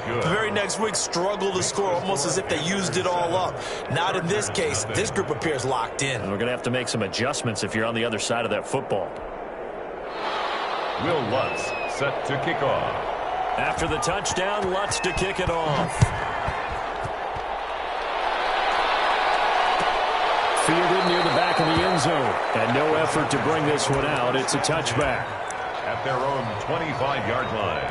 The very next week, struggle to score almost as if they used it all up. Not in this case. This group appears locked in. And we're going to have to make some adjustments if you're on the other side of that football. Will Lutz set to kick off. After the touchdown, Lutz to kick it off. Fielded near the back of the end zone. And no effort to bring this one out. It's a touchback. At their own 25-yard line.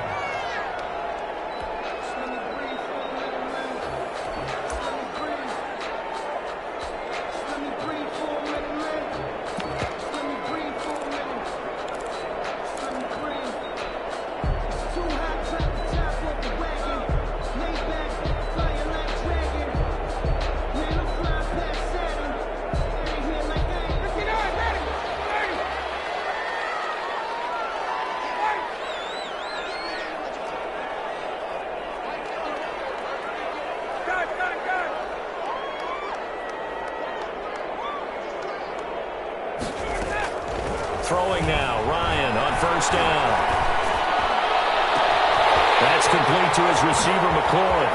Throwing now, Ryan on first down. That's complete to his receiver, McLaurin.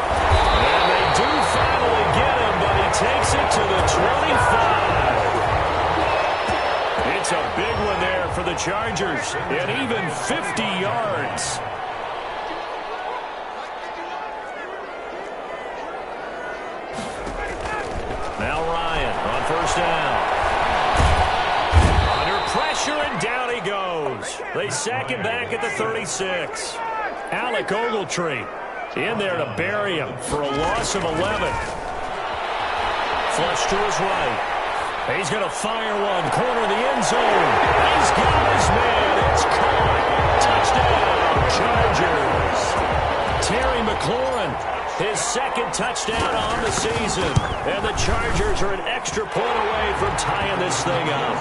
And they do finally get him, but he takes it to the 25. It's a big one there for the Chargers, and even 50 yards. Now Ryan on first down. Pressure, and down he goes. They sack him back at the 36. Alec Ogletree in there to bury him for a loss of 11. Flush to his right. He's going to fire one. Corner of the end zone. He's got his man. It's caught. Touchdown, Chargers. Terry McLaurin, his second touchdown on the season. And the Chargers are an extra point away from tying this thing up.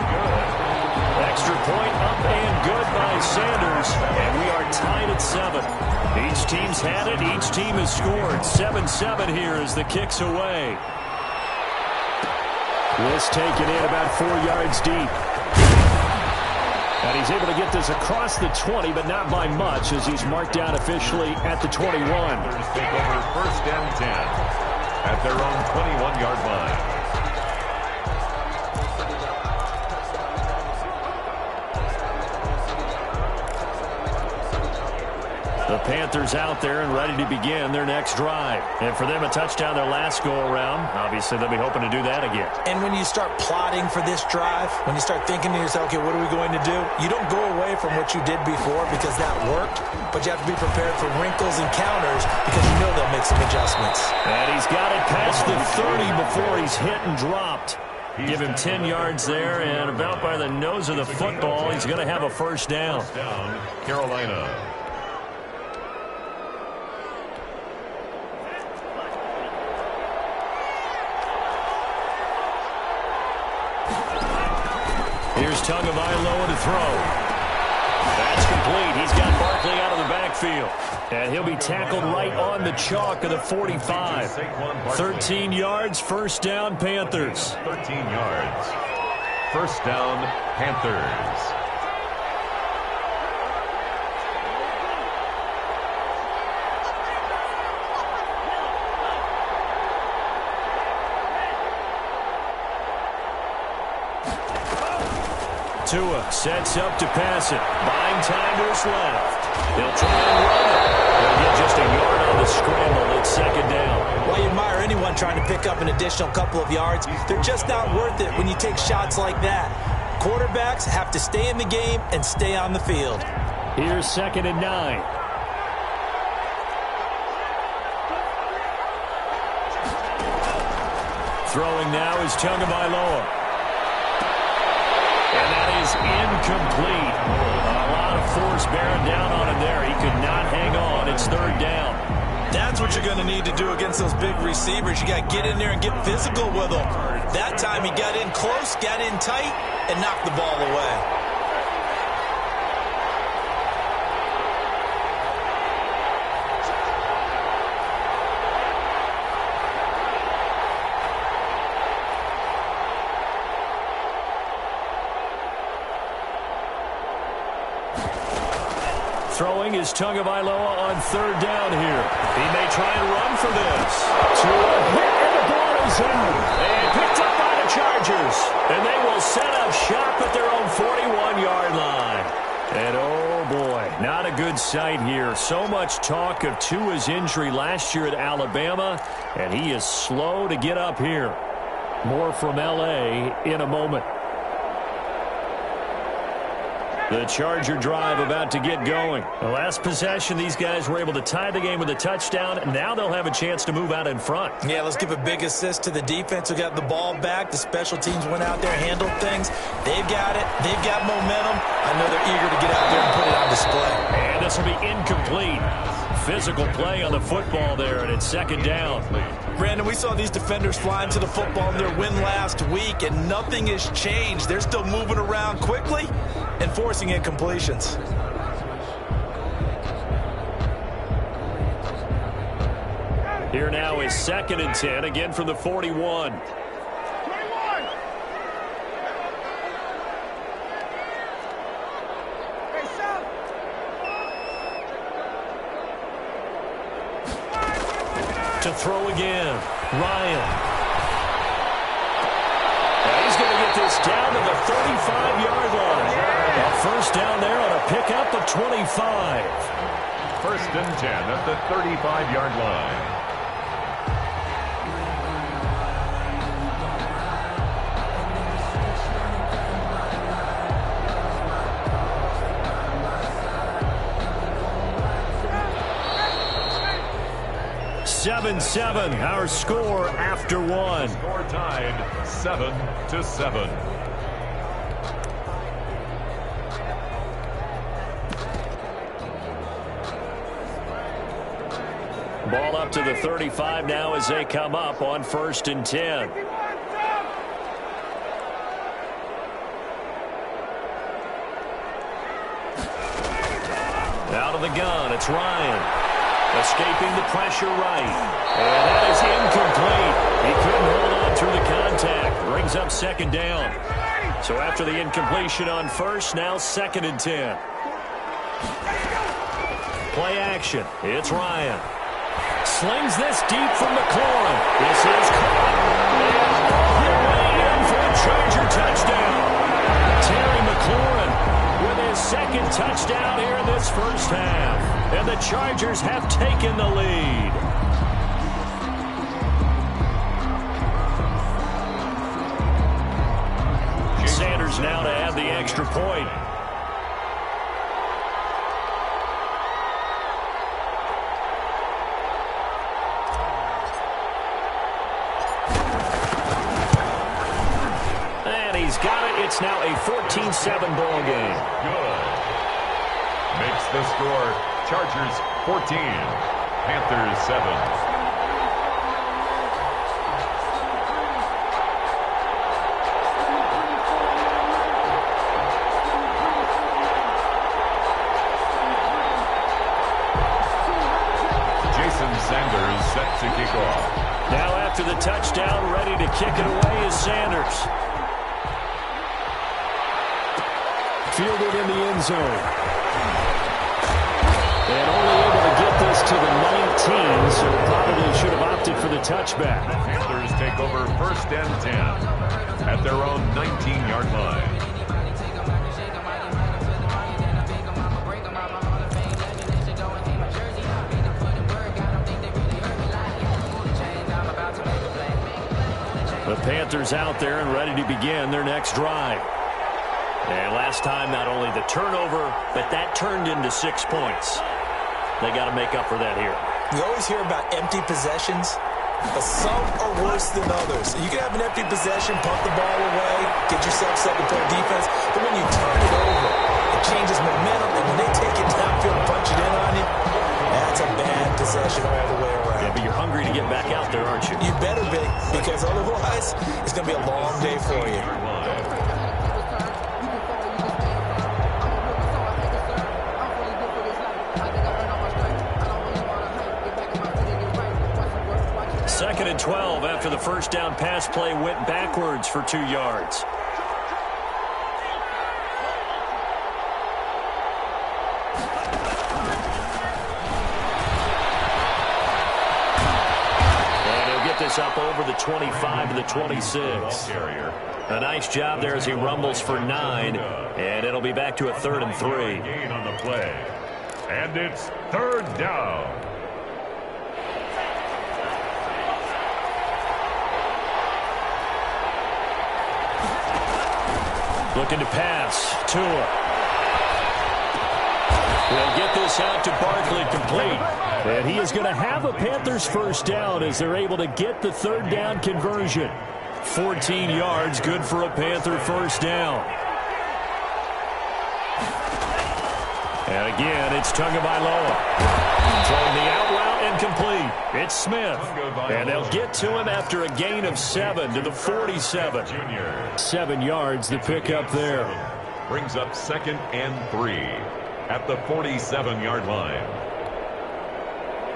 Extra point up and good by Sanders, and we are tied at 7. Each team's had it. Each team has scored. 7-7 here as the kick's away. This taken in about 4 yards deep. And he's able to get this across the 20, but not by much as he's marked down officially at the 21. Take over first and 10 at their own 21-yard line. The Panthers out there and ready to begin their next drive. And for them, a touchdown their last go-around. Obviously, they'll be hoping to do that again. And when you start plotting for this drive, when you start thinking to yourself, okay, what are we going to do? You don't go away from what you did before because that worked, but you have to be prepared for wrinkles and counters because you know they'll make some adjustments. And he's got it past the 30 before he's hit and dropped. Give him 10 yards there, and about by the nose of the football, he's going to have a first down. Carolina. Here's Tagovailoa to throw. That's complete. He's got Barkley out of the backfield. And he'll be tackled right on the chalk of the 45. 13 yards, first down, Panthers. 13 yards. First down, Panthers. Tua sets up to pass it. Buying time to his left. He'll try and run it. He'll get just a yard on the scramble. It's second down. While you admire anyone trying to pick up an additional couple of yards, they're just not worth it when you take shots like that. Quarterbacks have to stay in the game and stay on the field. Here's 2nd and 9. Throwing now is Tagovailoa. And that is incomplete. A lot of force bearing down on him there. He could not hang on. It's third down. That's what you're going to need to do against those big receivers. You got to get in there and get physical with them. That time he got in close, got in tight, and knocked the ball away. Throwing is Tagovailoa on third down here. He may try and run for this. To a hit, and the ball is out. And picked up by the Chargers. And they will set up shop at their own 41-yard line. And oh boy, not a good sight here. So much talk of Tua's injury last year at Alabama, and he is slow to get up here. More from L.A. in a moment. The Charger drive about to get going. The last possession, these guys were able to tie the game with a touchdown, and now they'll have a chance to move out in front. Yeah, let's give a big assist to the defense who got the ball back. The special teams went out there, handled things. They've got it. They've got momentum. I know they're eager to get out there and put it on display. And this will be incomplete. Physical play on the football there, and it's second down. Brandon, we saw these defenders flying to the football in their win last week, and nothing has changed. They're still moving around quickly and forcing incompletions. Here now is 2nd and 10, again from the 41. To throw again, Ryan. Now he's going to get this down to the 35-yard line. A first down there on a pickup of 25. 1st and 10 at the 35-yard line. Seven, our score after one. Score tied 7-7. Ball up to the 35 now as they come up on 1st and 10. Out of the gun, it's Ryan. Escaping the pressure right. And that is incomplete. He couldn't hold on through the contact. Brings up 2nd down. So after the incompletion on 1st, now 2nd and 10. Play action. It's Ryan. Slings this deep from McLaurin. This is caught. And all the way in for a Charger touchdown. Terry McLaurin with his 2nd touchdown here in this first half. And the Chargers have taken the lead. Sanders now to add the extra point. And he's got it. It's now a 14-7 ball game. Good. Makes the score Chargers 14, Panthers 7. Jason Sanders set to kick off. Now after the touchdown, ready to kick it away is Sanders. Fielded in the end zone. And only able to get this to the 19, so probably should have opted for the touchback. The Panthers take over 1st and 10 at their own 19-yard line. The Panthers out there and ready to begin their next drive. And last time, not only the turnover, but that turned into 6 points. They got to make up for that here. You always hear about empty possessions, but some are worse than others. You can have an empty possession, pump the ball away, get yourself set to play defense, but when you turn it over, it changes momentum, and when they take it downfield and punch it in on you, that's a bad possession all the way around. Yeah, but you're hungry to get back out there, aren't you? You better be, because otherwise, it's going to be a long day for you. Second and 12 after the first down pass play went backwards for 2 yards. this up over the 25 to the 26. A nice job there as he rumbles for 9, and it'll be back to a 3rd and 3. Gain on the play. And it's 3rd down. Looking to pass. Tua. They'll get this out to Barkley, complete. And he is going to have a Panthers first down as they're able to get the 3rd down conversion. 14 yards, good for a Panther first down. And again, it's Tagovailoa. Throwing the out route and complete. It's Smith. And they'll get to him after a gain of 7 to the 47. 7 yards, the pickup there. Brings up 2nd and 3 at the 47-yard line.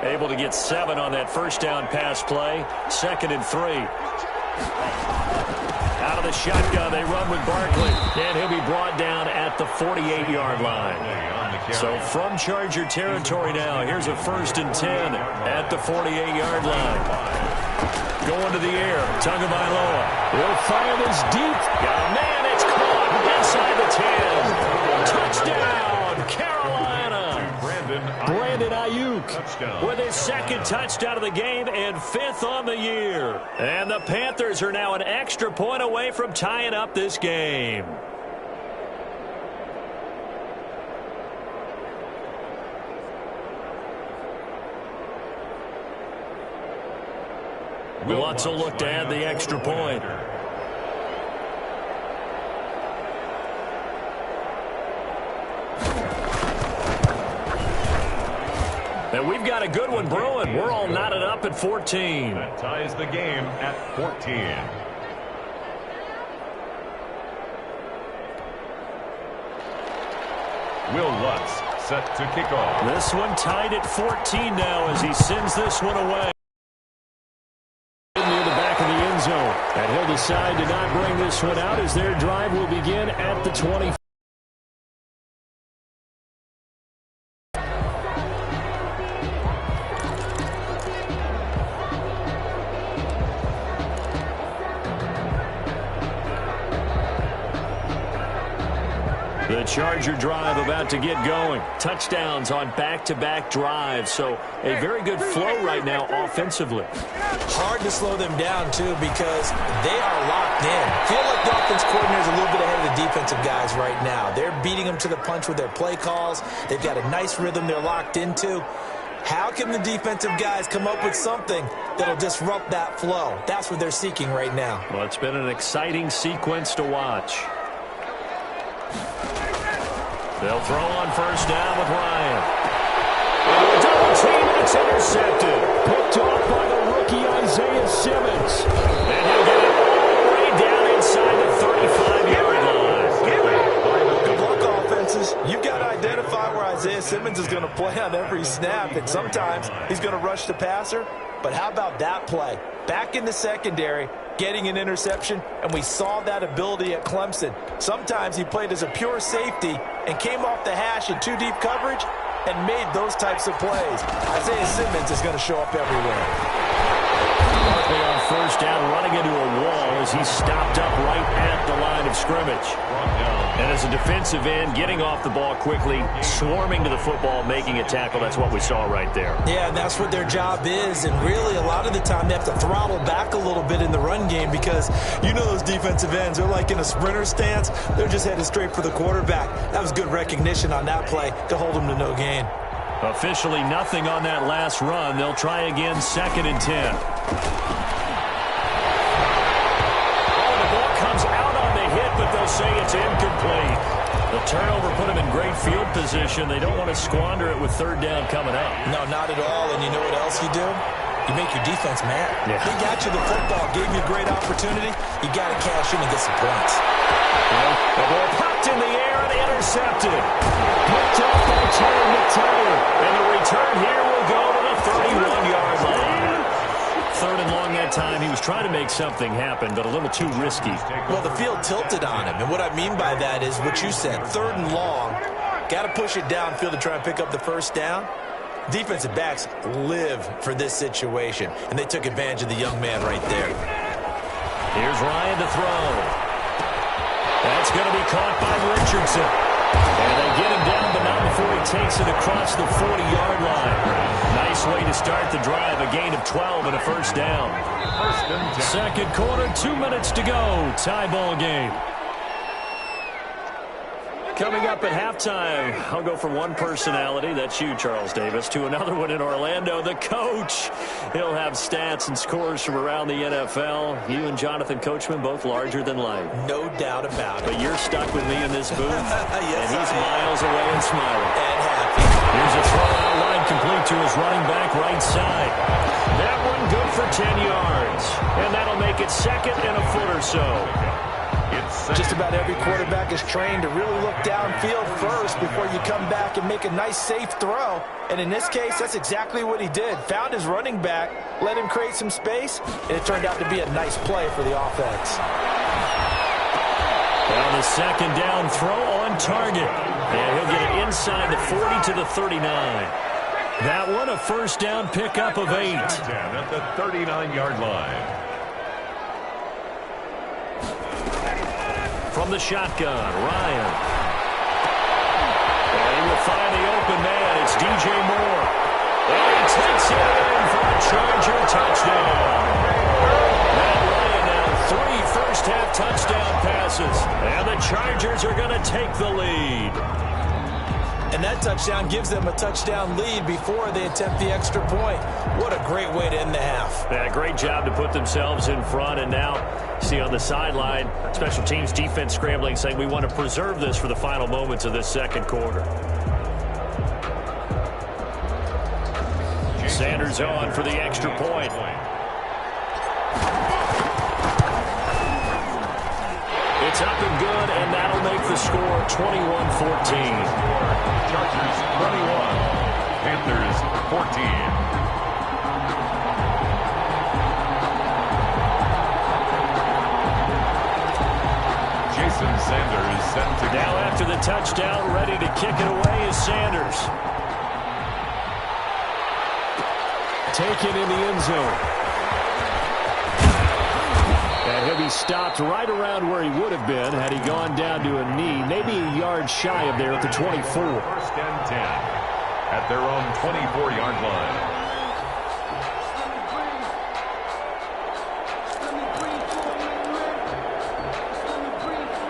Able to get 7 on that first down pass play. 2nd and 3. Out of the shotgun, they run with Barkley. And he'll be brought down at the 48-yard line. So from Charger territory now, here's a 1st and 10 at the 48-yard line. Going to the air, Tagovailoa. He'll fire this deep. Man, it's caught inside the 10. Touchdown, Carolina. Brandon Ayuk with his 2nd touchdown of the game and 5th on the year. And the Panthers are now an extra point away from tying up this game. Lutz will look to add the extra point. And we've got a good one brewing. We're all knotted up at 14. That ties the game at 14. Will Lutz set to kick off. This one tied at 14 now as he sends this one away. Near the back of the end zone. And he'll decide to not bring this one out as their drive will begin at the 20. The Charger drive about to get going. Touchdowns on back-to-back drives. So a very good flow right now offensively. Hard to slow them down, too, because they are locked in. Feel like the offense coordinator is a little bit ahead of the defensive guys right now. They're beating them to the punch with their play calls. They've got a nice rhythm they're locked into. How can the defensive guys come up with something that'll disrupt that flow? That's what they're seeking right now. Well, it's been an exciting sequence to watch. They'll throw on first down with Ryan. Double team, and it's intercepted. Picked off by the rookie Isaiah Simmons. And he'll get it all the way down inside the 35-yard line. Good luck, offenses. You've got to identify where Isaiah Simmons is going to play on every snap, and sometimes he's going to rush the passer. But how about that play? Back in the secondary, getting an interception, and we saw that ability at Clemson. Sometimes he played as a pure safety and came off the hash in 2 deep coverage and made those types of plays. Isaiah Simmons is going to show up everywhere. Barkley on first down, running into a wall as he's stopped up right at the line of scrimmage. And as a defensive end, getting off the ball quickly, swarming to the football, making a tackle. That's what we saw right there. Yeah, and that's what their job is. And really, a lot of the time, they have to throttle back a little bit in the run game because you know those defensive ends, they're like in a sprinter stance. They're just headed straight for the quarterback. That was good recognition on that play to hold them to no gain. Officially nothing on that last run. They'll try again, 2nd and 10. But they'll say it's incomplete. The turnover put them in great field position. They don't want to squander it with 3rd down coming up. No, not at all. And you know what else you do? You make your defense mad. Yeah. They got you the football, gave you a great opportunity. You got to cash in and get some points. Well, the ball popped in the air and intercepted. Picked off by Terry McTaggart. And the return here will go to the 31-yard line. 3rd and long that time. He was trying to make something happen, but a little too risky. Well, the field tilted on him. And what I mean by that is what you said. 3rd and long. Got to push it downfield to try and pick up the first down. Defensive backs live for this situation, and they took advantage of the young man right there. Here's Ryan to throw. That's going to be caught by Richardson. And they get him down, but not before he takes it across the 40-yard line. Nice way to start the drive, a gain of 12 and a first down. Second quarter, 2 minutes to go. Tie ball game. Coming up at halftime, I'll go from one personality, that's you, Charles Davis, to another one in Orlando, the coach. He'll have stats and scores from around the NFL. You and Jonathan Coachman, both larger than life. No doubt about it. But you're stuck with me in this booth, Yes, and he's miles away and smiling. And happy. Here's a throw out line complete to his running back right side. That one good for 10 yards, and that'll make it second and a foot or so. Just about every quarterback is trained to really look downfield first before you come back and make a nice, safe throw. And in this case, that's exactly what he did. Found his running back, let him create some space, and it turned out to be a nice play for the offense. Well, the second down throw on target. And he'll get it inside the 40 to the 39. That one a first down pickup of 8. At the 39-yard line. From the shotgun, Ryan. And he will find the open man. It's DJ Moore. And he takes it in for a Charger touchdown. Matt Ryan now 3 first-half touchdown passes. And the Chargers are going to take the lead. And that touchdown gives them a touchdown lead before they attempt the extra point. What a great way to end the half. Yeah, great job to put themselves in front. And now, see on the sideline, special teams defense scrambling, saying we want to preserve this for the final moments of this second quarter. Sanders on for the extra point. It's up and good, and that'll make the score 21-14. Chargers 21, Panthers 14. Jason Sanders set to go. Now after the touchdown, ready to kick it away is Sanders. Taken in the end zone. And he'll be stopped right around where he would have been had he gone down to a knee, maybe a yard shy of there at the 24. First and 10 at their own 24-yard line.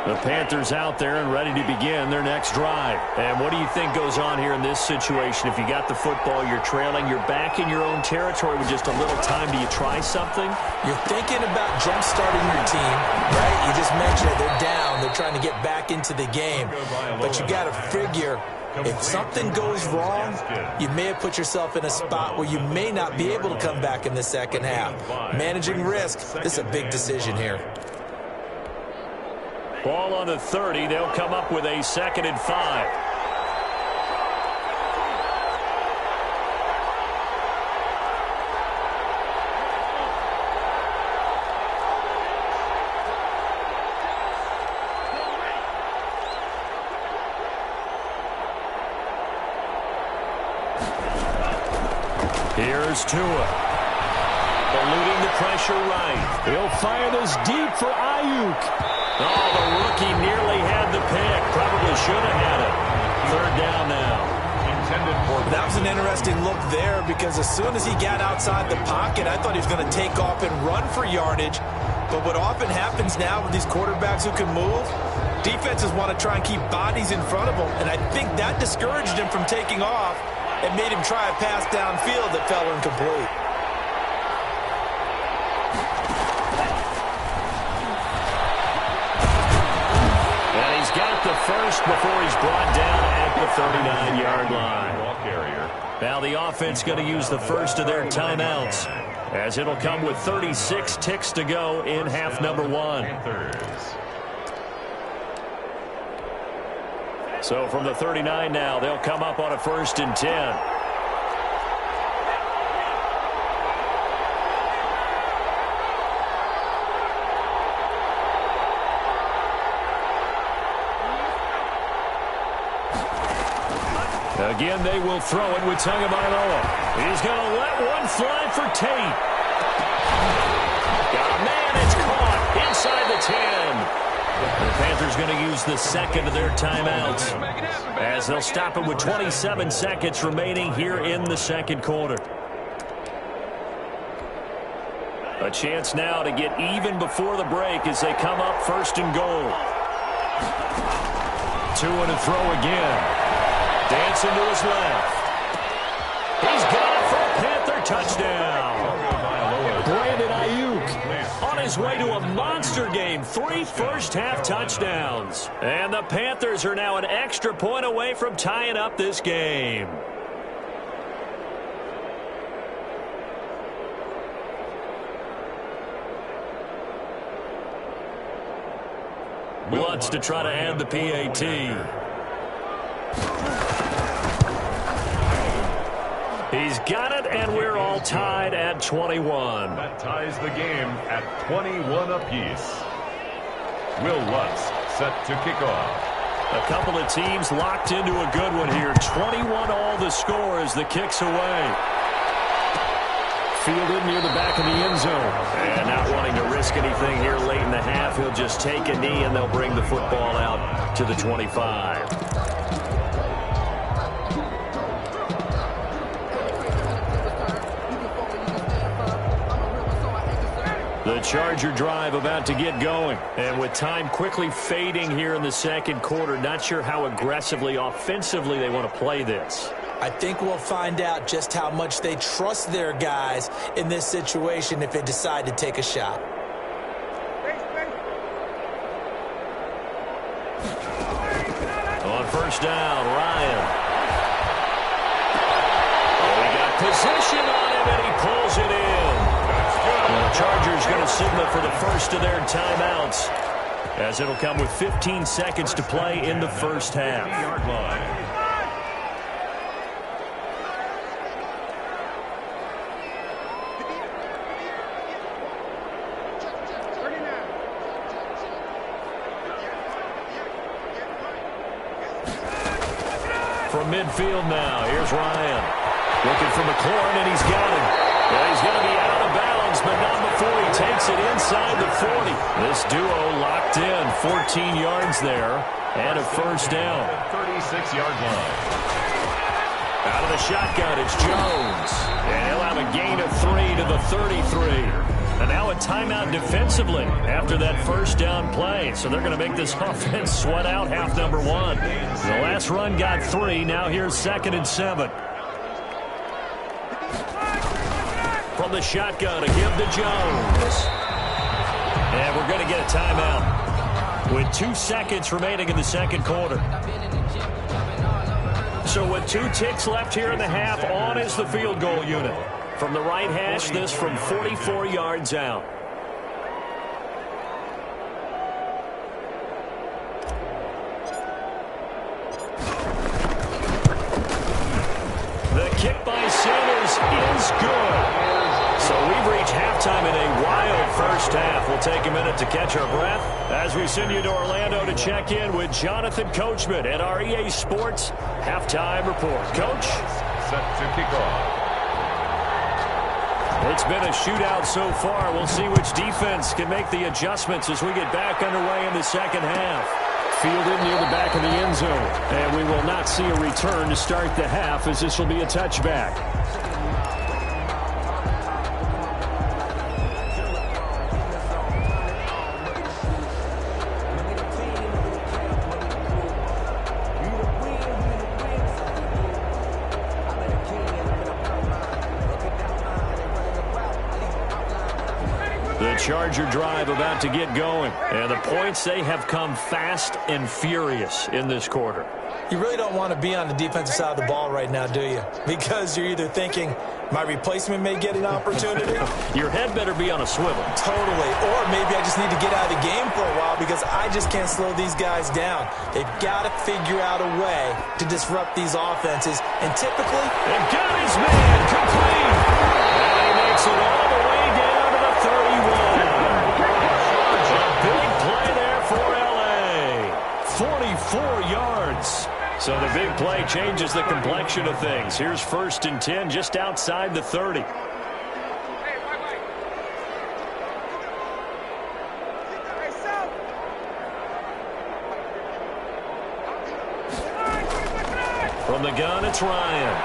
The Panthers out there and ready to begin their next drive. And what do you think goes on here in this situation? If you got the football, you're trailing, you're back in your own territory with just a little time. Do you try something? You're thinking about jump-starting your team, right? You just mentioned it. They're down. They're trying to get back into the game. But you got to figure, if something goes wrong, you may have put yourself in a spot where you may not be able to come back in the second half. Managing risk, this is a big decision here. Ball on the 30. They'll come up with a 2nd and 5. Here's Tua. Eluding the pressure right. He'll fire this deep for Ayuk. Oh, the rookie nearly had the pick. Probably should have had it. 3rd down now. That was an interesting look there because as soon as he got outside the pocket, I thought he was going to take off and run for yardage. But what often happens now with these quarterbacks who can move, defenses want to try and keep bodies in front of them. And I think that discouraged him from taking off and made him try a pass downfield that fell incomplete. Got the first before he's brought down at the 39-yard line. Now the offense going to use the first of their timeouts as it'll come with 36 ticks to go in half number 1. So from the 39 now, they'll come up on a 1st and 10. Again, they will throw it with Tagovailoa. He's going to let one fly for Tate. Got a man. It's caught inside the 10. The Panthers going to use the second of their timeouts as they'll stop it with 27 seconds remaining here in the second quarter. A chance now to get even before the break as they come up first and goal. 2 and a throw again. Dancing to his left. He's got it for a Panther touchdown. Brandon Ayuk on his way to a monster game. 3 first-half touchdowns. And the Panthers are now an extra point away from tying up this game. Lutz to try to add the PAT. He's got it, and we're all tied at 21. That ties the game at 21 apiece. Will Lutz set to kick off. A couple of teams locked into a good one here. 21 all the score as the kick's away. Fielded near the back of the end zone. And not wanting to risk anything here late in the half, he'll just take a knee, and they'll bring the football out to the 25. The Charger drive about to get going. And with time quickly fading here in the second quarter, not sure how aggressively, offensively they want to play this. I think we'll find out just how much they trust their guys in this situation if they decide to take a shot. On first down, Ryan. Oh, he got position on him, and he pulls it in. The Chargers going to signal for the first of their timeouts, as it'll come with 15 seconds to play in the first half. From midfield now, here's Ryan. Looking for McLaurin, and he's got him. Well, he's going to be out of bounds, but not before he takes it inside the 40. This duo locked in, 14 yards there, and a first down. 36-yard line. Out of the shotgun, it's Jones. And he'll have a gain of 3 to the 33. And now a timeout defensively after that first down play. So they're going to make this offense sweat out half number 1. The last run got 3. Now here's 2nd and 7. From the shotgun, a give to Jones. And we're going to get a timeout with 2 seconds remaining in the second quarter. So with 2 ticks left here in the half, on is the field goal unit. From the right hash, this from 44 yards out. The kick by Sanders is good. So we've reached halftime in a wild first half. We'll take a minute to catch our breath as we send you to Orlando to check in with Jonathan Coachman at our EA Sports Halftime Report. Coach? Set to kick off. It's been a shootout so far. We'll see which defense can make the adjustments as we get back underway in the second half. Fielded near the back of the end zone. And we will not see a return to start the half, as this will be a touchback. Charger drive about to get going. And the points, they have come fast and furious in this quarter. You really don't want to be on the defensive side of the ball right now, do you? Because you're either thinking, my replacement may get an opportunity. Your head better be on a swivel. Totally. Or maybe I just need to get out of the game for a while because I just can't slow these guys down. They've got to figure out a way to disrupt these offenses. And typically, they've got his man complete. And he makes it all the way down to the 31. A big play there for L.A. 44 yards. So the big play changes the complexion of things. Here's 1st and 10 just outside the 30. From the gun, it's Ryan.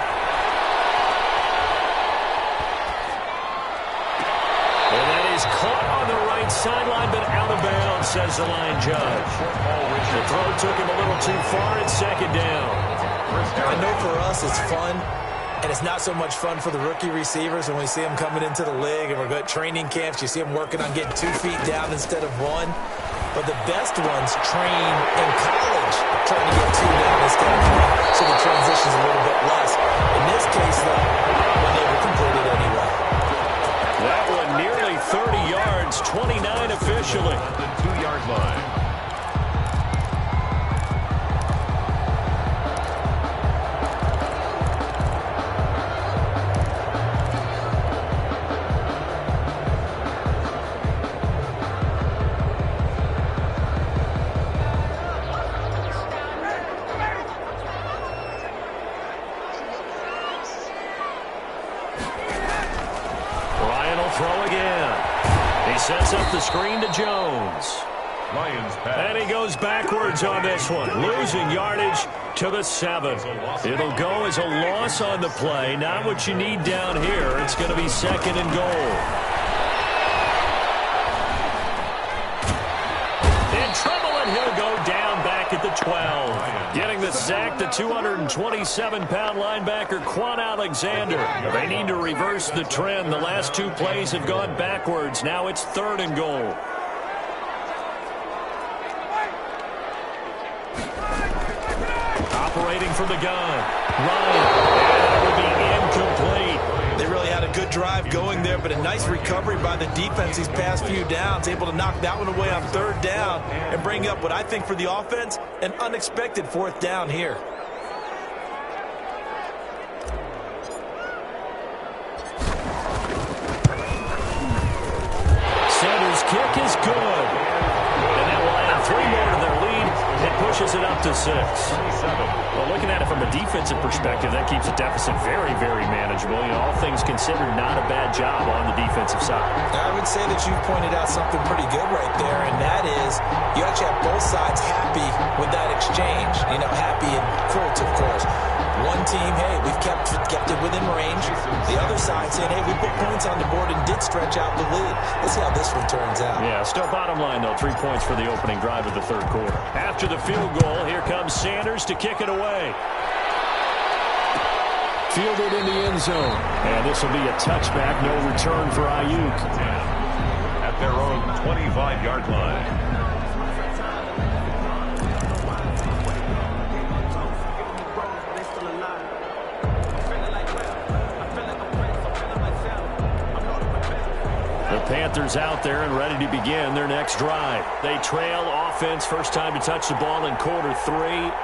And then he's caught on the right sideline, but out of bounds, says the line judge. The throw took him a little too far. It's 2nd down. I know for us it's fun, and it's not so much fun for the rookie receivers when we see them coming into the league and we're at training camps. You see them working on getting 2 feet down instead of 1. But the best ones train in college trying to get 2 down instead of 1, so the transition's a little bit less. In this case, though, when they were completed anyway. That one nearly 30 yards, 29 officially. The 2-yard line. Sets up the screen to Jones. Lions pass. And he goes backwards on this one, losing yardage to the 7. It'll go as a loss on the play. Not what you need down here. It's going to be 2nd and goal. In trouble, and he'll go down back at the 12. Getting the sack, the 227-pound linebacker, Quan Alexander. They need to reverse the trend. The last 2 plays have gone backwards. Now it's 3rd and goal. Operating from the gun. Ryan. And that will be incomplete. They really had a good drive going there, but a nice recovery by the defense these past few downs, able to knock that one away on 3rd down and bring up what I think for the offense, an unexpected 4th down here. Sanders' kick is good. And that will add 3 more to their lead. It pushes it up to 6. Well, looking at it from a defensive perspective, that keeps the deficit very, very manageable. You know, all things considered, not a bad job on the defensive side. I would say that you've pointed out something pretty good right there, and that is you actually have both sides happy with that exchange. You know, happy in quotes, of course. One team, hey, we've kept it within range. The other side saying, hey, we put points on the board and did stretch out the lead. Let's see how this one turns out. Yeah, still bottom line, though, 3 points for the opening drive of the 3rd quarter. After the field goal, here comes Sanders to kick it away. Fielded in the end zone. And this will be a touchback, no return for Ayuk. At their own 25-yard line. Panthers out there and ready to begin their next drive. They trail offense, first time to touch the ball in quarter 3,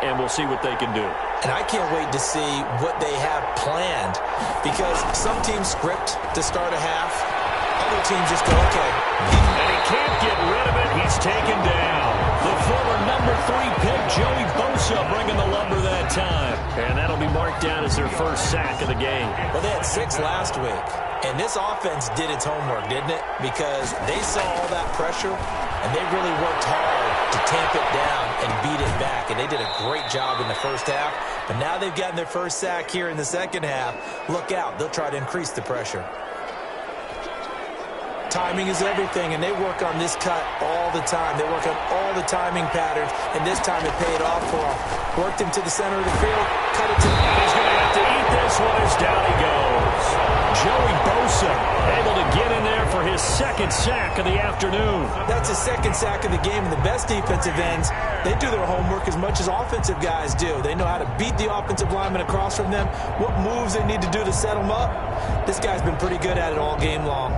and we'll see what they can do. And I can't wait to see what they have planned, because some teams script to start a half. Other teams just go, okay. And he can't get rid of it. He's taken down. The former number 3 pick, Joey Bosa, bringing the lumber that time. And that'll be marked down as their first sack of the game. Well, they had 6 last week. And this offense did its homework, didn't it? Because they saw all that pressure, and they really worked hard to tamp it down and beat it back. And they did a great job in the first half. But now they've gotten their first sack here in the second half. Look out. They'll try to increase the pressure. Timing is everything, and they work on this cut all the time. They work on all the timing patterns, and this time it paid off for them. Worked him to the center of the field, cut it to the... He's going to have to eat this one as down he goes. Joey Bosa able to get in there for his 2nd sack of the afternoon. That's his 2nd sack of the game, and the best defensive ends, they do their homework as much as offensive guys do. They know how to beat the offensive lineman across from them, what moves they need to do to set them up. This guy's been pretty good at it all game long.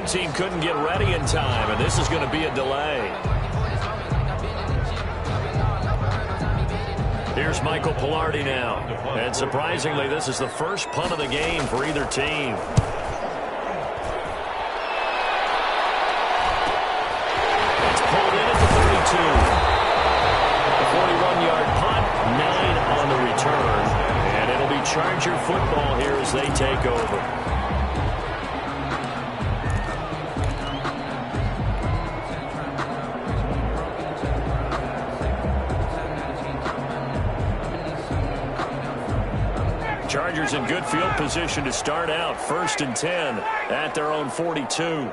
team couldn't get ready in time, and this is going to be a delay. Here's Michael Pilardi now. And surprisingly, this is the first punt of the game for either team. It's pulled in at the 32. A 41-yard punt, 9 on the return. And it'll be Charger football here as they take over. Chargers in good field position to start out. 1st and 10 at their own 42.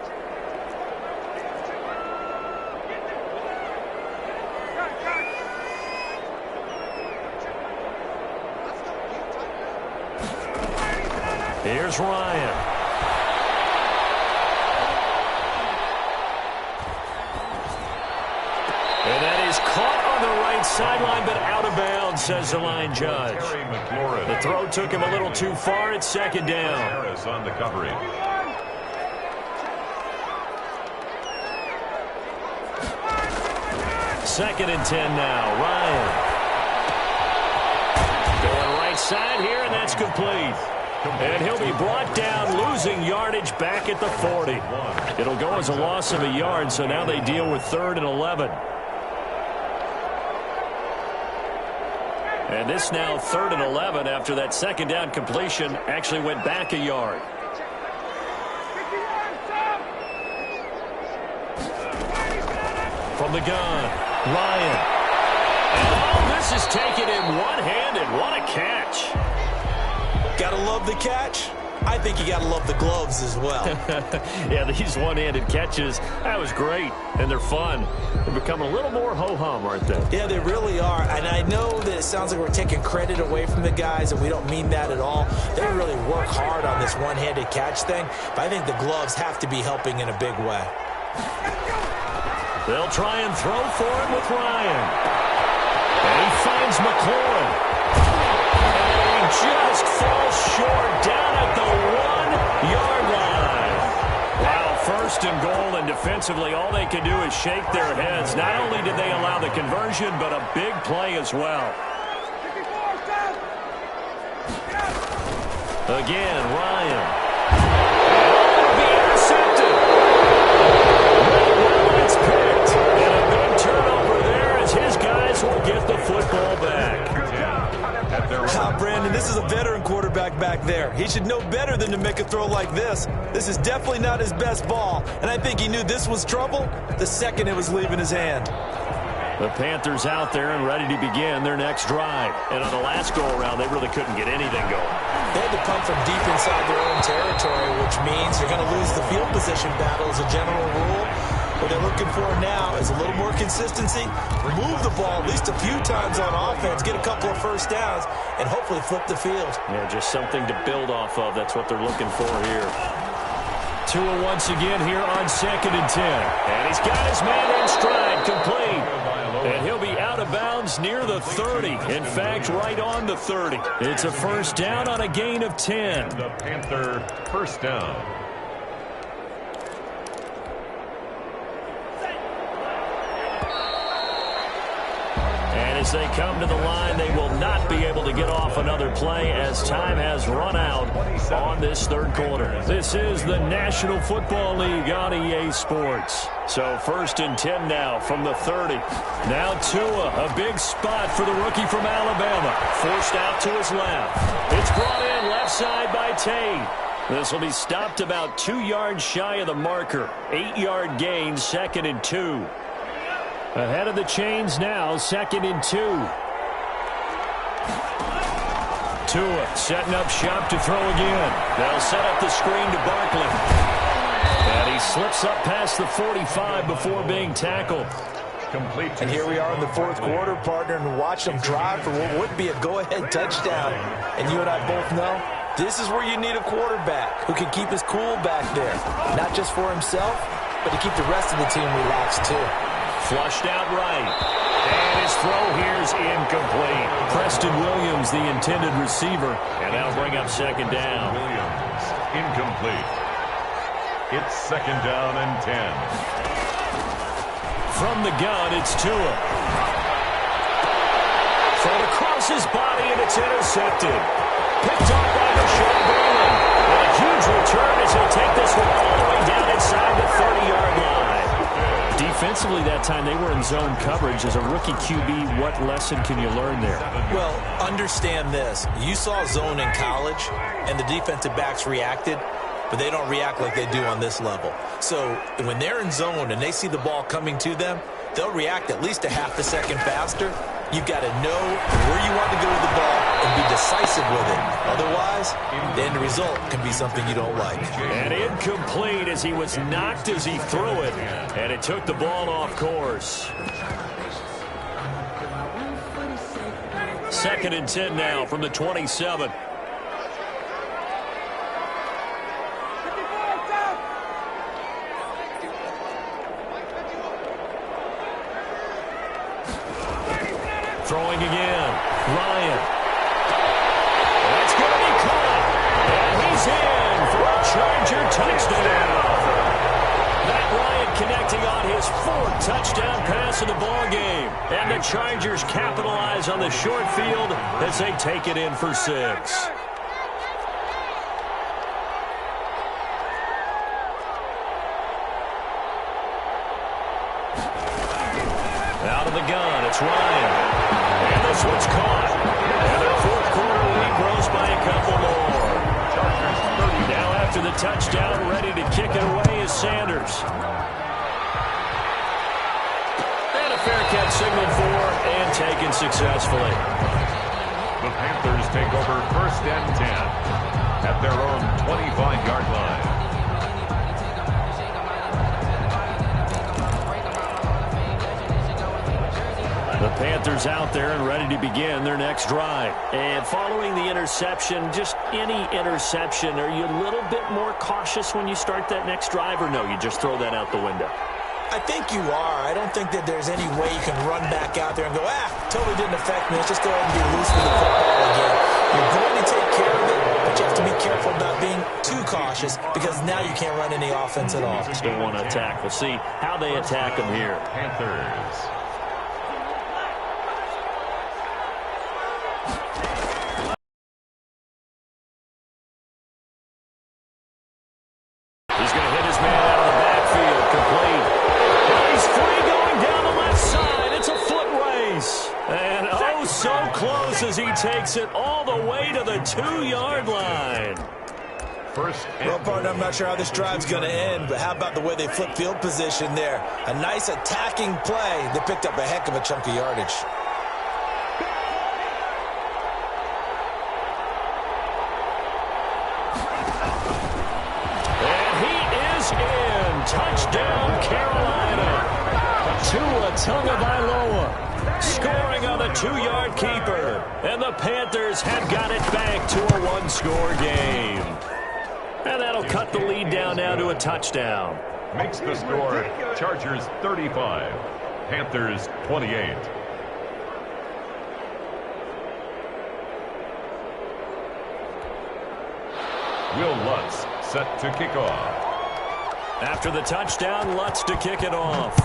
Here's Ryan. And that is caught on the right sideline, but out of bounds, says the line judge. The throw took him a little too far. It's 2nd down. Harris on the coverage. Second and 10 now. Ryan. Going right side here, and that's complete. And he'll be brought down, losing yardage back at the 40. It'll go as a loss of a yard, so now they deal with 3rd and 11. And this now 3rd and 11 after that 2nd down completion actually went back a yard. From the gun, Ryan. And this is taken in one-handed. What a catch. Gotta love the catch. I think you gotta love the gloves as well. Yeah, these one-handed catches, that was great, and they're fun. They're becoming a little more ho-hum, aren't they? Yeah, they really are, and I know that it sounds like we're taking credit away from the guys, and we don't mean that at all. They really work hard on this one-handed catch thing, but I think the gloves have to be helping in a big way. They'll try and throw for him with Ryan. And he finds McLaurin. And he just falls short down at the 1-yard line. Wow, 1st and goal, and defensively all they can do is shake their heads. Not only did they allow the conversion, but a big play as well. Again, Ryan. Be intercepted. It's picked. And a big turnover there as his guys will get the football back. Brandon, this is a veteran quarterback back there. He should know better than to make a throw like this. This is definitely not his best ball, and I think he knew this was trouble the second it was leaving his hand. The Panthers out there and ready to begin their next drive. And on the last go-around, they really couldn't get anything going. They had to punt from deep inside their own territory, which means you're going to lose the field position battle as a general rule. What they're looking for now is a little more consistency, move the ball at least a few times on offense, get a couple of 1st downs, and hopefully flip the field. Yeah, just something to build off of. That's what they're looking for here. Tua once again here on 2nd and 10. And he's got his man in stride, complete. And he'll be out of bounds near the 30. In fact, right on the 30. It's a 1st down on a gain of 10. The Panther 1st down. And as they come to the line, they will not be able to get off another play as time has run out on this 3rd quarter. This is the National Football League on EA Sports. So 1st and 10 now from the 30. Now Tua, a big spot for the rookie from Alabama. Forced out to his left. It's brought in left side by Tate. This will be stopped about 2 yards shy of the marker. 8-yard gain, 2nd and 2. Ahead of the chains now, 2nd and 2. Tua setting up shop to throw again. They'll set up the screen to Barkley. And he slips up past the 45 before being tackled. Complete. And here we are in the 4th quarter, partner, and watch them drive for what would be a go-ahead touchdown. And you and I both know this is where you need a quarterback who can keep his cool back there. Not just for himself, but to keep the rest of the team relaxed too. Flushed out right. And his throw here is incomplete. Preston Williams, the intended receiver. And that'll bring up 2nd down. Williams, incomplete. It's 2nd down and 10. From the gun, it's Tua. Thrown across his body, and it's intercepted. Picked up by Rashawn Bailey. And a huge return as he'll take this one all the way down inside the 30-yard line. Defensively that time, they were in zone coverage. As a rookie QB, what lesson can you learn there? Well, understand this. You saw zone in college, and the defensive backs reacted, but they don't react like they do on this level. So when they're in zone and they see the ball coming to them, they'll react at least a half a second faster. You've got to know where you want to go with the ball and be decisive with it. Otherwise, the end result can be something you don't like. And incomplete as he was knocked as he threw it. And it took the ball off course. 2nd and 10 now from the 27. Throwing again. Ryan. That's going to be caught. And he's in for a Charger touchdown. Matt Ryan connecting on his 4th touchdown pass of the ball game. And the Chargers capitalize on the short field as they take it in for 6. Out of the gun, it's Ryan. And this one's caught. And their 4th quarter lead grows by a couple more. Now after the touchdown, ready to kick it away is Sanders. And a fair catch signaled for and taken successfully. The Panthers take over 1st and 10 at their own 25-yard line. The Panthers out there and ready to begin their next drive. And following the interception, just any interception, are you a little bit more cautious when you start that next drive, or no, you just throw that out the window? I think you are. I don't think that there's any way you can run back out there and go, totally didn't affect me. Let's just go ahead and be loose with the football again. You're going to take care of it, but you have to be careful about being too cautious because now you can't run any offense at all. Still want to attack. We'll see how they attack them here. Panthers. As he takes it all the way to the 2-yard line. Well, partner, I'm not sure how this drive's going to end, but how about the way they flip field position there? A nice attacking play. They picked up a heck of a chunk of yardage. And he is in. Touchdown, Carolina. Tua Tagovailoa scoring on the 2-yard keeper. And the Panthers have got it back to a 1-score game. And that'll cut the lead down now to a touchdown. Makes the score Chargers 35, Panthers 28. Will Lutz set to kick off. After the touchdown, Lutz to kick it off.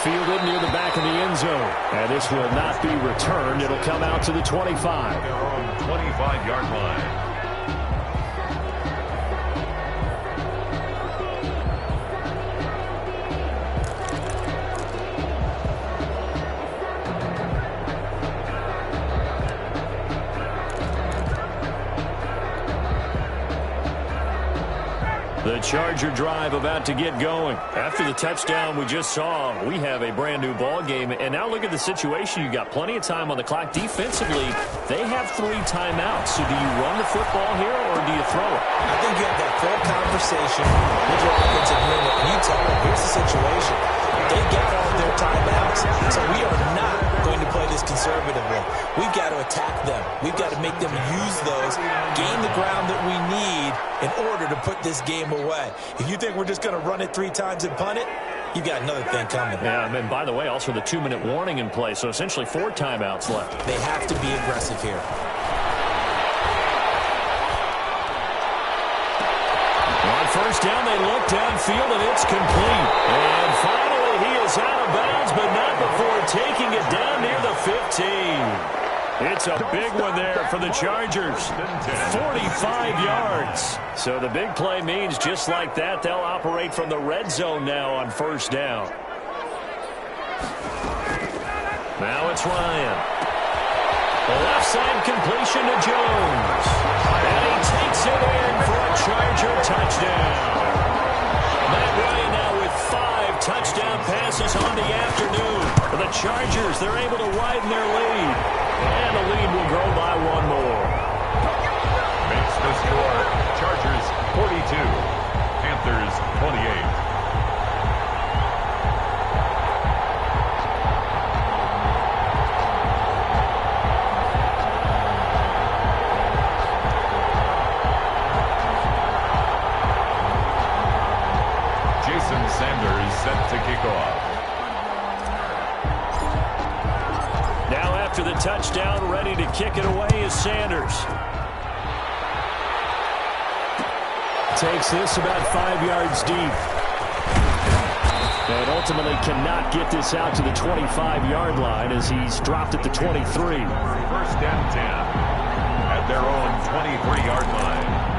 Fielded near the back of the end zone. And this will not be returned. It'll come out to the 25. Their own 25-yard line. The Charger drive about to get going. After the touchdown we just saw, we have a brand new ball game. And now look at the situation. You've got plenty of time on the clock. Defensively, they have 3 timeouts. So do you run the football here or do you throw it? I think you have that full conversation with your offensive unit. And you tell them, here's the situation. They got all their timeouts. So we are not going to play this conservatively. We've got to attack them. We've got to make them use those, gain the ground that we need in order to put this game away. If you think we're just going to run it 3 times and punt it, you've got another thing coming. Yeah, and by the way, also the 2-minute warning in place, so essentially 4 timeouts left. They have to be aggressive here. first down. They look downfield, and it's complete. And finally, he is out of bounds, but not before taking it down near the 15. It's a big one there for the Chargers. 45 yards. So the big play means just like that, they'll operate from the red zone now on first down. Now it's Ryan. The left side completion to Jones. And he takes it in for a Charger touchdown. Matt Ryan now with 5 touchdown passes on the afternoon. For the Chargers, they're able to widen their lead. And the lead will grow by 1 more. Makes the score Chargers 42, Panthers 28. Sanders set to kick off. Now after the touchdown, ready to kick it away is Sanders. Takes this about 5 yards deep. And ultimately cannot get this out to the 25-yard line as he's dropped at the 23. First and 10 at their own 23-yard line.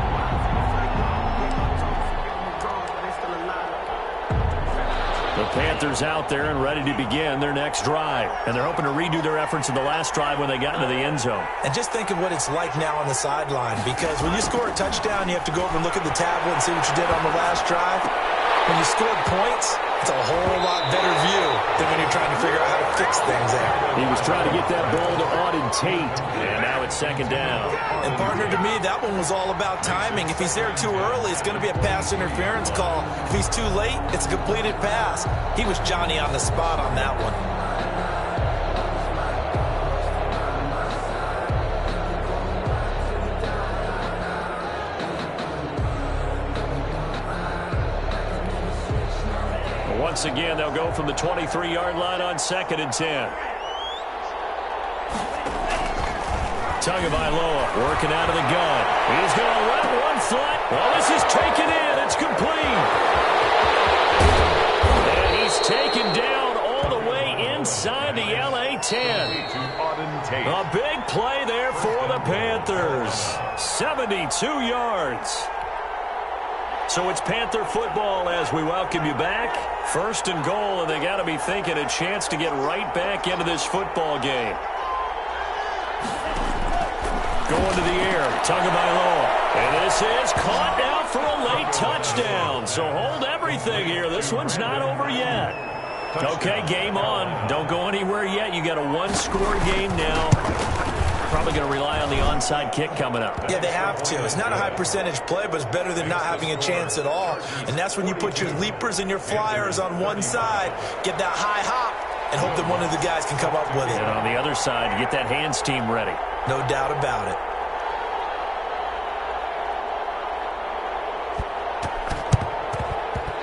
The Panthers out there and ready to begin their next drive. And they're hoping to redo their efforts in the last drive when they got into the end zone. And just think of what it's like now on the sideline, because when you score a touchdown, you have to go over and look at the tablet and see what you did on the last drive. When you scored points, it's a whole lot better view than when you're trying to figure out how to fix things there. He was trying to get that ball to Auden Tate. And now it's second down. And partner, to me, that one was all about timing. If he's there too early, it's going to be a pass interference call. If he's too late, it's a completed pass. He was Johnny on the spot on that one. Once again, they'll go from the 23-yard line on second and 10. Tagovailoa working out of the gun. He's going to let one fly. Well, this is taken in. It's complete. And he's taken down all the way inside the LA 10. A big play there for the Panthers. 72 yards. So it's Panther football as we welcome you back. First and goal, and they got to be thinking a chance to get right back into this football game. Going to the air, Tagovailoa. And this is caught now for a late touchdown. So hold everything here. This one's not over yet. Okay, game on. Don't go anywhere yet. You got a one-score game now. Probably going to rely on the onside kick coming up. Yeah, they have to. It's not a high percentage play, but it's better than not having a chance at all. And that's when you put your leapers and your flyers on one side, get that high hop, and hope that one of the guys can come up with it. And on the other side, get that hands team ready. No doubt about it.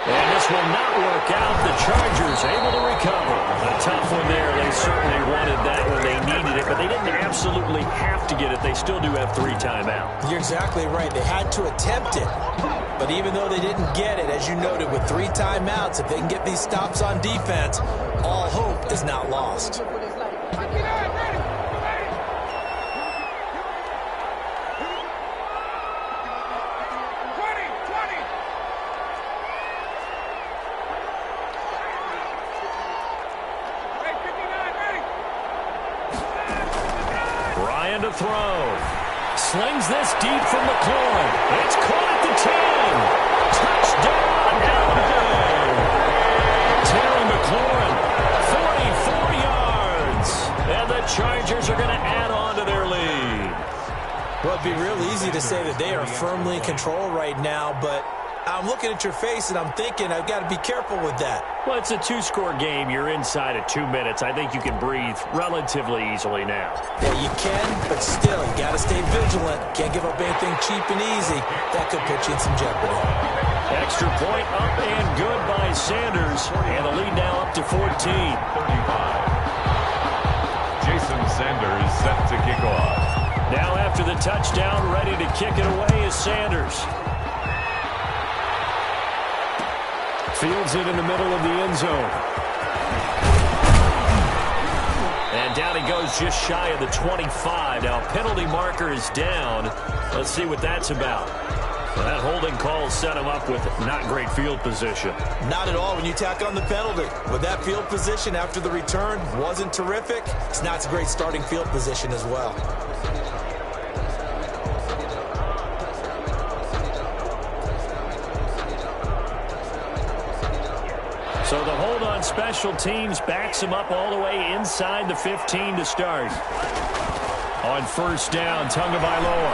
And this will not work out. The Chargers able to recover. A tough one there. They certainly wanted that when they needed it, but they didn't absolutely have to get it. They still do have 3 timeouts. You're exactly right. They had to attempt it. But even though they didn't get it, as you noted, with 3 timeouts, if they can get these stops on defense, all hope is not lost. To throw. Slings this deep from McLaurin. It's caught at the 10. Touchdown, Alabama. Terry McLaurin, 44 yards. And the Chargers are going to add on to their lead. Well, it'd be real easy to say that they are firmly in control right now, but I'm looking at your face and I'm thinking I've got to be careful with that. Well, it's a 2-score game. You're inside of 2 minutes. I think you can breathe relatively easily now. Yeah, you can, but still, you got to stay vigilant. Can't give up anything cheap and easy. That could put you in some jeopardy. Extra point up and good by Sanders. And the lead now up to 14. 35. Jason Sanders set to kick off. Now after the touchdown, ready to kick it away is Sanders. Fields it in the middle of the end zone. And down he goes just shy of the 25. Now, penalty marker is down. Let's see what that's about. Well, that holding call set him up with not great field position. Not at all when you tack on the penalty. But that field position after the return wasn't terrific. It's not a great starting field position as well. So the hold on special teams backs him up all the way inside the 15 to start. On first down, Tagovailoa.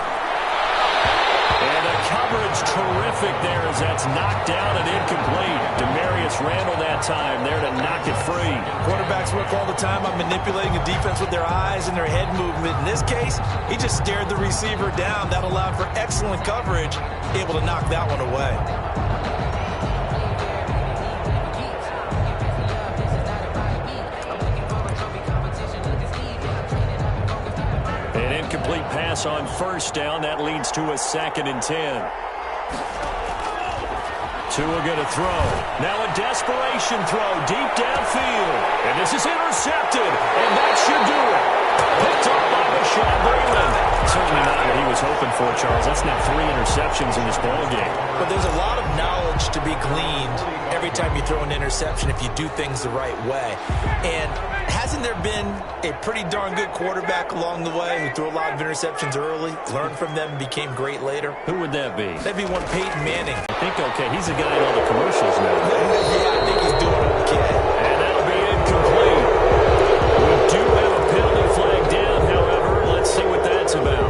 And the coverage terrific there as that's knocked down and incomplete. Demarius Randall that time there to knock it free. Quarterbacks work all the time on manipulating the defense with their eyes and their head movement. In this case, he just stared the receiver down. That allowed for excellent coverage, able to knock that one away. Complete pass on first down. That leads to a 2nd and 10. Tua going to throw. Now a desperation throw deep downfield. And this is intercepted. And that should do it. Picked up by Bashaud Breeland. Certainly not what he was hoping for, Charles. That's now 3 interceptions in this ballgame. But there's a lot of knowledge to be gleaned every time you throw an interception if you do things the right way. And hasn't there been a pretty darn good quarterback along the way who threw a lot of interceptions early, learned from them, and became great later? Who would that be? That'd be one Peyton Manning. I think, okay, he's the guy in all the commercials now. Yeah, I think he's doing okay. And that'll be incomplete. We do have a penalty flag down, however. Let's see what that's about.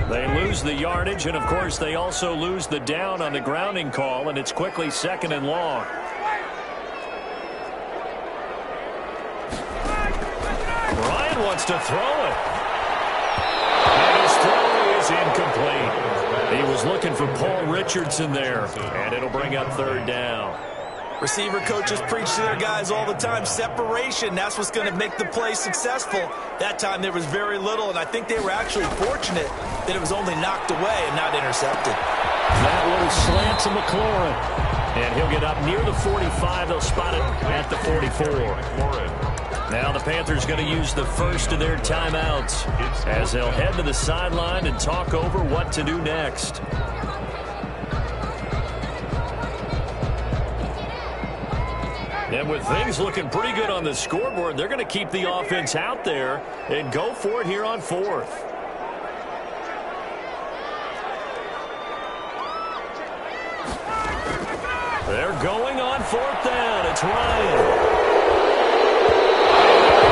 They lose the yardage, and, of course, they also lose the down on the grounding call, and it's quickly 2nd and long. Ryan wants to throw it. And his throw is incomplete. He was looking for Paul Richardson there, and it'll bring up 3rd down. Receiver coaches preach to their guys all the time. Separation, that's what's going to make the play successful. That time there was very little, and I think they were actually fortunate that it was only knocked away and not intercepted. That little slant to McLaurin. And he'll get up near the 45. They'll spot it at the 44. Now the Panthers going to use the first of their timeouts as they'll head to the sideline and talk over what to do next. And with things looking pretty good on the scoreboard, they're going to keep the offense out there and go for it here on 4th. They're going on 4th down. It's Ryan.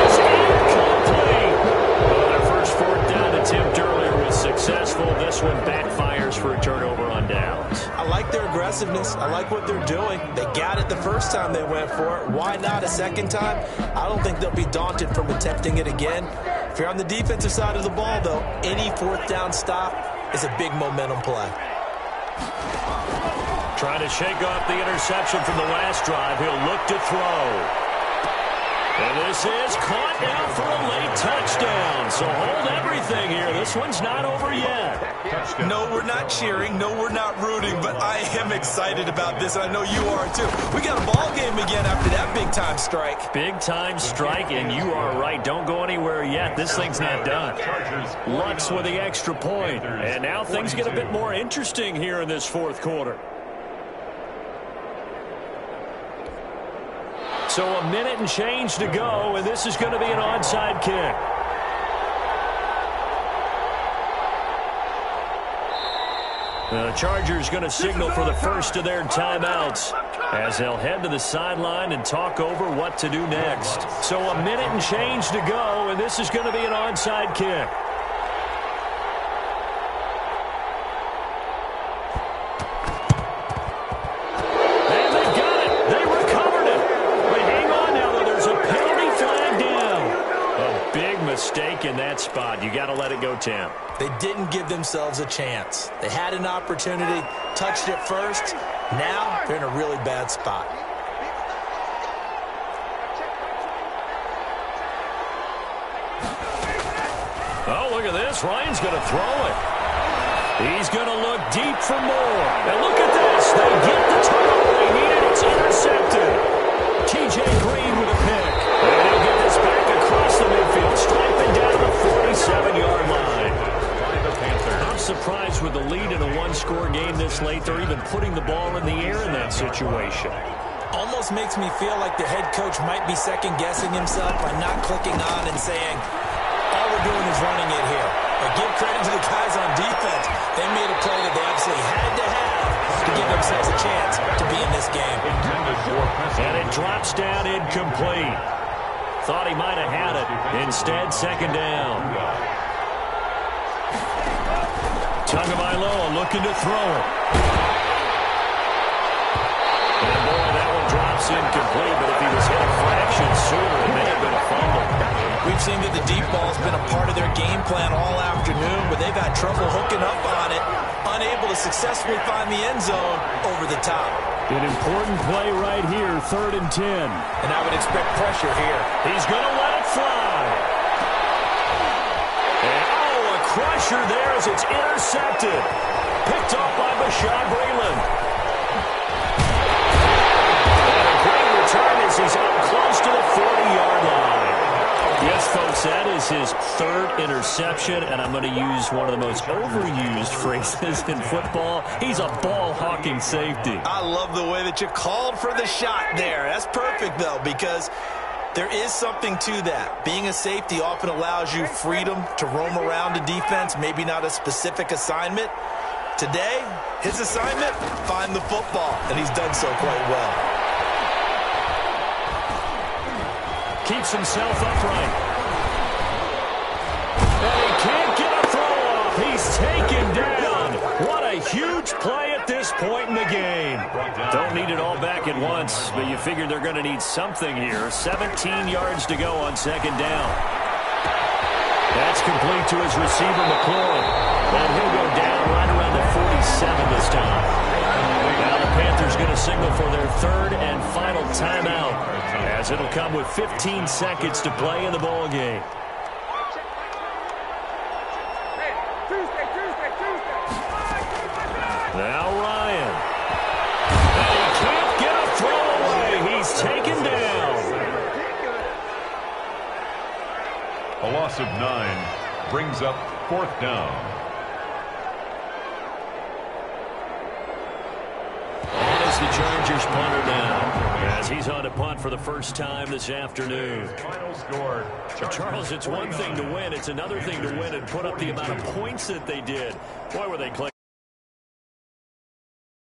It's incomplete. Well, their first 4th down attempt earlier was successful. This one backfires for a turnover on downs. I like their aggressiveness. I like what they're doing. They got it the first time they went for it. Why not a second time? I don't think they'll be daunted from attempting it again. If you're on the defensive side of the ball, though, any 4th down stop is a big momentum play. Trying to shake off the interception from the last drive. He'll look to throw. And this is caught now for a late touchdown. So hold everything here. This one's not over yet. No, we're not cheering. No, we're not rooting. But I am excited about this. I know you are, too. We got a ball game again after that big-time strike. Big-time strike, and you are right. Don't go anywhere yet. This thing's not done. Lutz with the extra point. And now things get a bit more interesting here in this 4th quarter. So a minute and change to go, and this is going to be an onside kick. The Chargers going to signal for the first of their timeouts as they'll head to the sideline and talk over what to do next. So a minute and change to go, and this is going to be an onside kick. Mistake in that spot. You got to let it go, Tim. They didn't give themselves a chance. They had an opportunity, touched it first. Now they're in a really bad spot. Oh, look at this. Ryan's going to throw it. He's going to look deep for more. And look at this. They get the turnover they needed. It's intercepted. T.J. Green with a pick. And he'll get this back across the midfield, striping down the 47-yard line. I'm surprised with the lead in a one-score game this late, they're even putting the ball in the air in that situation. Almost makes me feel like the head coach might be second-guessing himself by not clicking on and saying, all we're doing is running it here. But give credit to the guys on defense. They made a play that they absolutely had to have to give themselves a chance to be in this game. And it drops down incomplete. Thought he might have had it. Instead, second down. Tagovailoa looking to throw it. And boy, that one drops incomplete, but if he was hit a fraction sooner, it may have been a fumble. We've seen that the deep ball's been a part of their game plan all afternoon, but they've had trouble hooking up on it, unable to successfully find the end zone over the top. An important play right here, 3rd and 10. And I would expect pressure here. He's going to let it fly. And a crusher there as it's intercepted. Picked up by Bashaud Breeland. And a great return as he's up close to the 40-yard line. Yes, folks, that is his 3rd interception, and I'm going to use one of the most overused phrases in football. He's a ball-hawking safety. I love the way that you called for the shot there. That's perfect, though, because there is something to that. Being a safety often allows you freedom to roam around a defense, maybe not a specific assignment. Today, his assignment, find the football, and he's done so quite well. Keeps himself upright. And he can't get a throw off. He's taken down. What a huge play at this point in the game. Don't need it all back at once, but you figure they're going to need something here. 17 yards to go on second down. That's complete to his receiver, McLaurin. And he'll go down right around the 47 this time. Now the Panthers going to signal for their 3rd and final timeout, as it'll come with 15 seconds to play in the ball game. Now Ryan. And he can't get a throw away. He's taken down. A loss of 9 brings up 4th down. The Chargers punter now, as he's on to punt for the first time this afternoon. Final score. Charles, it's one thing to win. It's another thing to win and put up the amount of points that they did. Boy, were they clicking.